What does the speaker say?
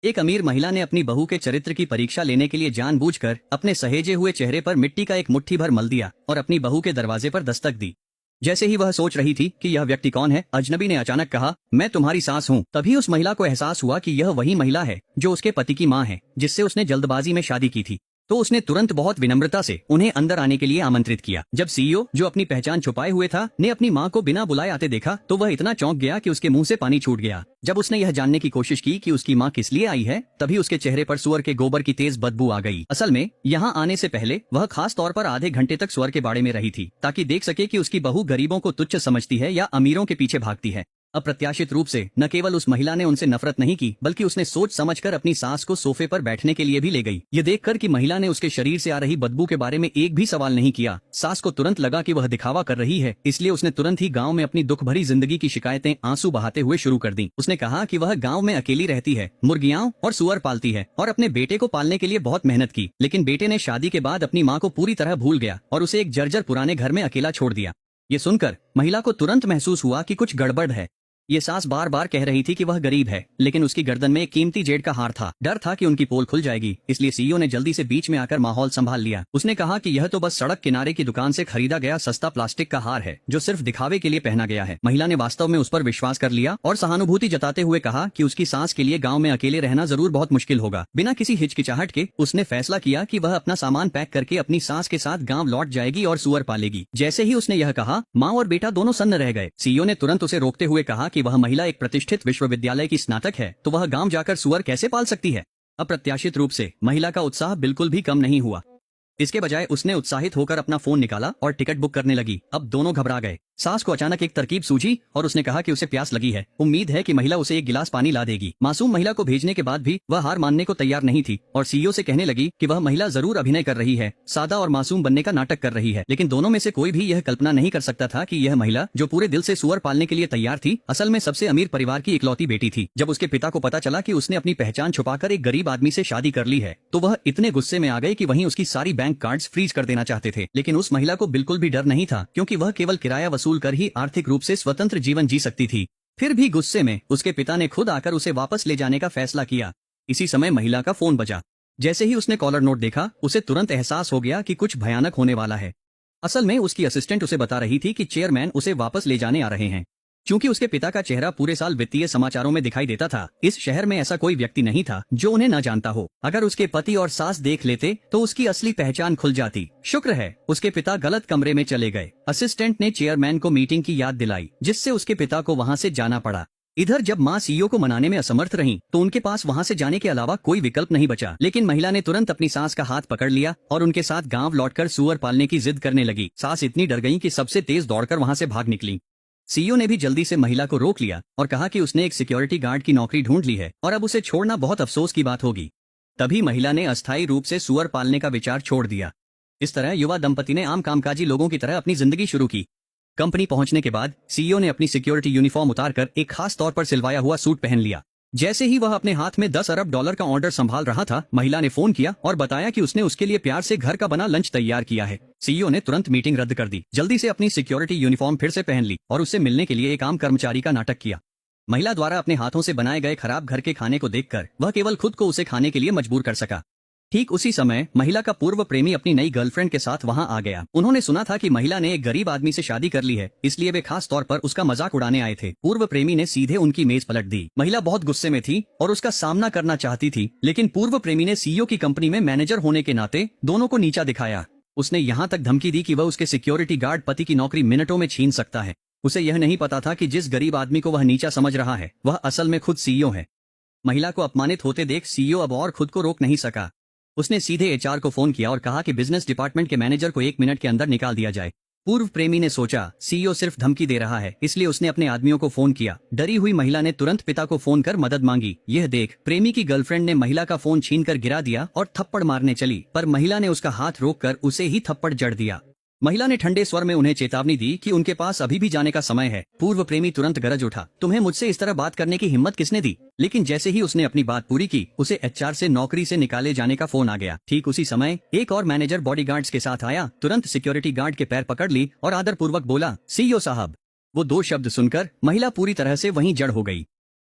एक अमीर महिला ने अपनी बहू के चरित्र की परीक्षा लेने के लिए जानबूझकर अपने सहेजे हुए चेहरे पर मिट्टी का एक मुट्ठी भर मल दिया और अपनी बहू के दरवाजे पर दस्तक दी। जैसे ही वह सोच रही थी कि यह व्यक्ति कौन है, अजनबी ने अचानक कहा, मैं तुम्हारी सास हूँ। तभी उस महिला को एहसास हुआ कि यह वही महिला है जो उसके पति की माँ है, जिससे उसने जल्दबाजी में शादी की थी। तो उसने तुरंत बहुत विनम्रता से उन्हें अंदर आने के लिए आमंत्रित किया। जब सीईओ, जो अपनी पहचान छुपाए हुए था, ने अपनी मां को बिना बुलाए आते देखा तो वह इतना चौंक गया कि उसके मुंह से पानी छूट गया। जब उसने यह जानने की कोशिश की कि उसकी मां किस लिए आई है, तभी उसके चेहरे पर सुअर के गोबर की तेज बदबू आ गई। असल में यहाँ आने से पहले वह खास तौर पर आधे घंटे तक सुअर के बाड़े में रही थी, ताकि देख सके कि उसकी बहू गरीबों को तुच्छ समझती है या अमीरों के पीछे भागती है। अप्रत्याशित रूप से न केवल उस महिला ने उनसे नफरत नहीं की, बल्कि उसने सोच समझकर अपनी सास को सोफे पर बैठने के लिए भी ले गई। ये देखकर कि महिला ने उसके शरीर से आ रही बदबू के बारे में एक भी सवाल नहीं किया, सास को तुरंत लगा कि वह दिखावा कर रही है, इसलिए उसने तुरंत ही गांव में अपनी दुख भरी जिंदगी की शिकायतें आंसू बहाते हुए शुरू कर दी। उसने कहा कि वह गाँव में अकेली रहती है, मुर्गियां और सुअर पालती है और अपने बेटे को पालने के लिए बहुत मेहनत की, लेकिन बेटे ने शादी के बाद अपनी माँ को पूरी तरह भूल गया और उसे एक जर्जर पुराने घर में अकेला छोड़ दिया। ये सुनकर महिला को तुरंत महसूस हुआ कि कुछ गड़बड़ है। ये सास बार बार कह रही थी कि वह गरीब है, लेकिन उसकी गर्दन में एक कीमती जेड का हार था। डर था कि उनकी पोल खुल जाएगी, इसलिए सीईओ ने जल्दी से बीच में आकर माहौल संभाल लिया। उसने कहा कि यह तो बस सड़क किनारे की दुकान से खरीदा गया सस्ता प्लास्टिक का हार है, जो सिर्फ दिखावे के लिए पहना गया है। महिला ने वास्तव में उस पर विश्वास कर लिया और सहानुभूति जताते हुए कहा कि उसकी सास के लिए गाँव में अकेले रहना जरूर बहुत मुश्किल होगा। बिना किसी हिचकिचाहट के उसने फैसला किया कि वह अपना सामान पैक करके अपनी सास के साथ गाँव लौट जाएगी और सुअर पालेगी। जैसे ही उसने यह कहा, माँ और बेटा दोनों सन्न रह गए। सीईओ ने तुरंत उसे रोकते हुए कहा कि वह महिला एक प्रतिष्ठित विश्वविद्यालय की स्नातक है, तो वह गांव जाकर सुअर कैसे पाल सकती है। अप्रत्याशित रूप से महिला का उत्साह बिल्कुल भी कम नहीं हुआ। इसके बजाय उसने उत्साहित होकर अपना फोन निकाला और टिकट बुक करने लगी। अब दोनों घबरा गए। सास को अचानक एक तरकीब सूझी और उसने कहा कि उसे प्यास लगी है, उम्मीद है कि महिला उसे एक गिलास पानी ला देगी। मासूम महिला को भेजने के बाद भी वह हार मानने को तैयार नहीं थी और सीईओ से कहने लगी कि वह महिला जरूर अभिनय कर रही है, सादा और मासूम बनने का नाटक कर रही है। लेकिन दोनों में से कोई भी यह कल्पना नहीं कर सकता था कि यह महिला, जो पूरे दिल से सुअर पालने के लिए तैयार थी, असल में सबसे अमीर परिवार की इकलौती बेटी थी। जब उसके पिता को पता चला कि उसने अपनी पहचान छुपाकर एक गरीब आदमी से शादी कर ली है, तो वह इतने गुस्से में आ गए कि वहीं उसकी सारी बैंक कार्ड्स फ्रीज कर देना चाहते थे। लेकिन उस महिला को बिल्कुल भी डर नहीं था, क्योंकि वह केवल किराया वसूल कर ही आर्थिक रूप से स्वतंत्र जीवन जी सकती थी। फिर भी गुस्से में उसके पिता ने खुद आकर उसे वापस ले जाने का फैसला किया। इसी समय महिला का फोन बजा। जैसे ही उसने कॉलर नोट देखा, उसे तुरंत एहसास हो गया कि कुछ भयानक होने वाला है। असल में उसकी असिस्टेंट उसे बता रही थी कि चेयरमैन उसे वापस ले जाने आ रहे हैं। क्योंकि उसके पिता का चेहरा पूरे साल वित्तीय समाचारों में दिखाई देता था, इस शहर में ऐसा कोई व्यक्ति नहीं था जो उन्हें न जानता हो। अगर उसके पति और सास देख लेते तो उसकी असली पहचान खुल जाती। शुक्र है उसके पिता गलत कमरे में चले गए। असिस्टेंट ने चेयरमैन को मीटिंग की याद दिलाई, जिससे उसके पिता को वहाँ से जाना पड़ा। इधर जब माँ सीईओ को मनाने में असमर्थ रही, तो उनके पास वहाँ से जाने के अलावा कोई विकल्प नहीं बचा। लेकिन महिला ने तुरंत अपनी सास का हाथ पकड़ लिया और उनके साथ गाँव लौटकर सुअर पालने की जिद करने लगी। सास इतनी डर गई कि सबसे तेज दौड़कर वहाँ से भाग निकली। सीईओ ने भी जल्दी से महिला को रोक लिया और कहा कि उसने एक सिक्योरिटी गार्ड की नौकरी ढूंढ ली है और अब उसे छोड़ना बहुत अफसोस की बात होगी। तभी महिला ने अस्थायी रूप से सुअर पालने का विचार छोड़ दिया। इस तरह युवा दंपति ने आम कामकाजी लोगों की तरह अपनी जिंदगी शुरू की। कंपनी पहुंचने के बाद सीईओ ने अपनी सिक्योरिटी यूनिफॉर्म उतारकर एक खास तौर पर सिलवाया हुआ सूट पहन लिया। जैसे ही वह अपने हाथ में $10 अरब का ऑर्डर संभाल रहा था, महिला ने फोन किया और बताया कि उसने उसके लिए प्यार से घर का बना लंच तैयार किया है। सीईओ ने तुरंत मीटिंग रद्द कर दी, जल्दी से अपनी सिक्योरिटी यूनिफॉर्म फिर से पहन ली और उससे मिलने के लिए एक आम कर्मचारी का नाटक किया। महिला द्वारा अपने हाथों से बनाए गए खराब घर के खाने को देखकर वह केवल खुद को उसे खाने के लिए मजबूर कर सका। ठीक उसी समय महिला का पूर्व प्रेमी अपनी नई गर्लफ्रेंड के साथ वहां आ गया। उन्होंने सुना था कि महिला ने एक गरीब आदमी से शादी कर ली है, इसलिए वे खास तौर पर उसका मजाक उड़ाने आए थे। पूर्व प्रेमी ने सीधे उनकी मेज पलट दी। महिला बहुत गुस्से में थी और उसका सामना करना चाहती थी, लेकिन पूर्व प्रेमी ने सीईओ की कंपनी में मैनेजर होने के नाते दोनों को नीचा दिखाया। उसने यहाँ तक धमकी दी कि वह उसके सिक्योरिटी गार्ड पति की नौकरी मिनटों में छीन सकता है। उसे यह नहीं पता था कि जिस गरीब आदमी को वह नीचा समझ रहा है, वह असल में खुद सीईओ है। महिला को अपमानित होते देख सीईओ अब और खुद को रोक नहीं सका। उसने सीधे एचआर को फोन किया और कहा कि बिजनेस डिपार्टमेंट के मैनेजर को 1 मिनट के अंदर निकाल दिया जाए। पूर्व प्रेमी ने सोचा सीईओ सिर्फ धमकी दे रहा है, इसलिए उसने अपने आदमियों को फोन किया। डरी हुई महिला ने तुरंत पिता को फोन कर मदद मांगी। यह देख प्रेमी की गर्लफ्रेंड ने महिला का फोन छीनकर गिरा दिया और थप्पड़ मारने चली, पर महिला ने उसका हाथ रोककर उसे ही थप्पड़ जड़ दिया। महिला ने ठंडे स्वर में उन्हें चेतावनी दी कि उनके पास अभी भी जाने का समय है। पूर्व प्रेमी तुरंत गरज उठा, तुम्हें मुझसे इस तरह बात करने की हिम्मत किसने दी? लेकिन जैसे ही उसने अपनी बात पूरी की, उसे एचआर से नौकरी से निकाले जाने का फोन आ गया। ठीक उसी समय एक और मैनेजर बॉडीगार्ड्स के साथ आया, तुरंत सिक्योरिटी गार्ड के पैर पकड़ ली और आदरपूर्वक बोला, सीईओ साहब। वो 2 शब्द सुनकर महिला पूरी तरह से वहीं जड़ हो गई।